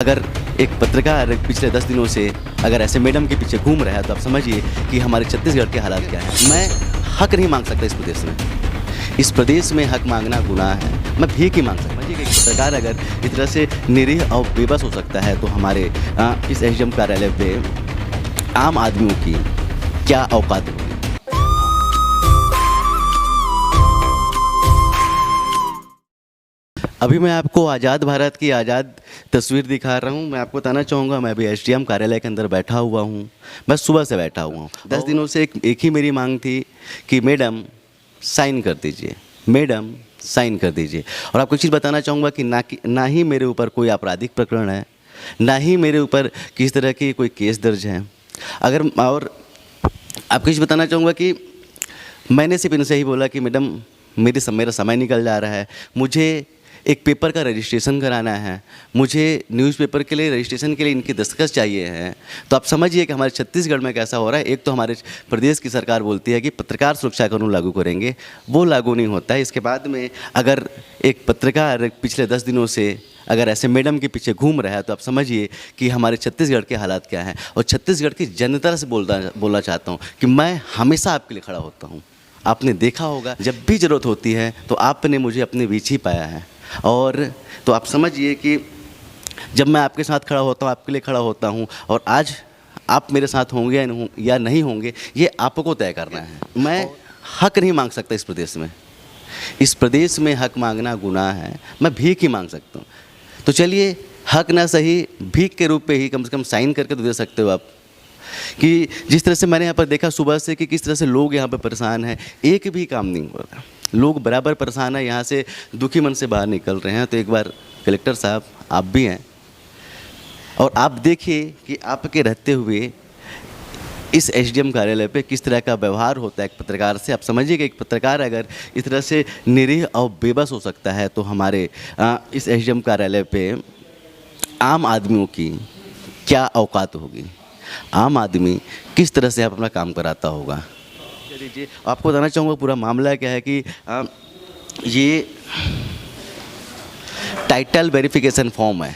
अगर एक पत्रकार पिछले 10 दिनों से अगर ऐसे मैडम के पीछे घूम रहा है तो आप समझिए कि हमारे छत्तीसगढ़ के हालात क्या हैं। मैं हक नहीं मांग सकता इस प्रदेश में। इस प्रदेश में हक मांगना गुनाह है। मैं भीख ही मांग सकता हूँ। एक पत्रकार अगर इस तरह से निरीह और बेबस हो सकता है तो हमारे इस एसडीएम कार्यालय पे आम आदमियों की क्या औकात होगी। अभी मैं आपको आज़ाद भारत की आज़ाद तस्वीर दिखा रहा हूँ। मैं आपको बताना चाहूँगा, मैं अभी एसडीएम कार्यालय के अंदर बैठा हुआ हूँ। मैं सुबह से बैठा हुआ हूँ। 10 दिनों से एक ही मेरी मांग थी कि मैडम साइन कर दीजिए, मैडम साइन कर दीजिए। और आपको एक चीज़ बताना चाहूँगा कि ना ही मेरे ऊपर कोई आपराधिक प्रकरण है, ना ही मेरे ऊपर किसी तरह की कोई केस दर्ज है। और आपको चीज़ बताना चाहूँगा कि मैंने सिर्फ इनसे ही बोला कि मैडम मेरा समय निकल जा रहा है, मुझे एक पेपर का रजिस्ट्रेशन कराना है, मुझे न्यूज़पेपर के लिए रजिस्ट्रेशन के लिए इनकी दस्तखत चाहिए हैं। तो आप समझिए कि हमारे छत्तीसगढ़ में कैसा हो रहा है। एक तो हमारे प्रदेश की सरकार बोलती है कि पत्रकार सुरक्षा कानून लागू करेंगे, वो लागू नहीं होता है। इसके बाद में अगर एक पत्रकार पिछले 10 दिनों से अगर ऐसे मैडम के पीछे घूम रहा है तो आप समझिए कि हमारे छत्तीसगढ़ के हालात क्या हैं। और छत्तीसगढ़ की जनता से बोलना चाहता हूँ कि मैं हमेशा आपके लिए खड़ा होता हूँ। आपने देखा होगा जब भी ज़रूरत होती है तो आपने मुझे अपने बीच ही पाया है। और तो आप समझिए कि जब मैं आपके साथ खड़ा होता हूँ, आपके लिए खड़ा होता हूँ, और आज आप मेरे साथ होंगे या नहीं होंगे ये आपको तय करना है। मैं हक नहीं मांग सकता इस प्रदेश में। इस प्रदेश में हक मांगना गुनाह है। मैं भीख ही मांग सकता हूँ। तो चलिए, हक ना सही भीख के रूप पे ही कम से कम साइन करके तो दे सकते हो आप। कि जिस तरह से मैंने यहाँ पर देखा सुबह से कि किस तरह से लोग यहाँ पर परेशान हैं, एक भी काम नहीं हो रहा। लोग बराबर परेशान हैं, यहाँ से दुखी मन से बाहर निकल रहे हैं। तो एक बार कलेक्टर साहब आप भी हैं और आप देखिए कि आपके रहते हुए इस एसडीएम कार्यालय पे किस तरह का व्यवहार होता है एक पत्रकार से। आप समझिए कि एक पत्रकार अगर इस तरह से निरीह और बेबस हो सकता है तो हमारे इस एसडीएम कार्यालय पे आम आदमियों की क्या औकात होगी। आम आदमी किस तरह से आप अपना काम कराता होगा। चलिए, आपको बताना चाहूँगा पूरा मामला क्या है कि ये टाइटल वेरिफिकेशन फॉर्म है।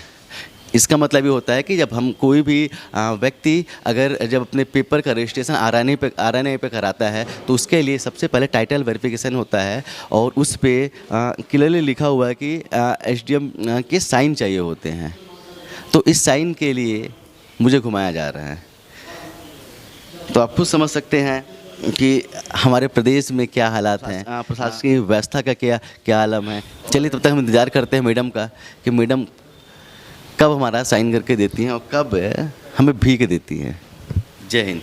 इसका मतलब ये होता है कि जब हम कोई भी व्यक्ति अगर जब अपने पेपर का रजिस्ट्रेशन आरएनए पे कराता है तो उसके लिए सबसे पहले टाइटल वेरिफिकेशन होता है और उस पर क्लियरली लिखा हुआ है कि एसडीएम के साइन चाहिए होते हैं। तो इस साइन के लिए मुझे घुमाया जा रहा है। तो आप खुद समझ सकते हैं कि हमारे प्रदेश में क्या हालात हैं, प्रशासनिक व्यवस्था का क्या आलम है। चलिए, तब तक हम इंतज़ार करते हैं मैडम का कि मैडम कब हमारा साइन करके देती हैं और कब हमें भीख देती हैं। जय हिंद।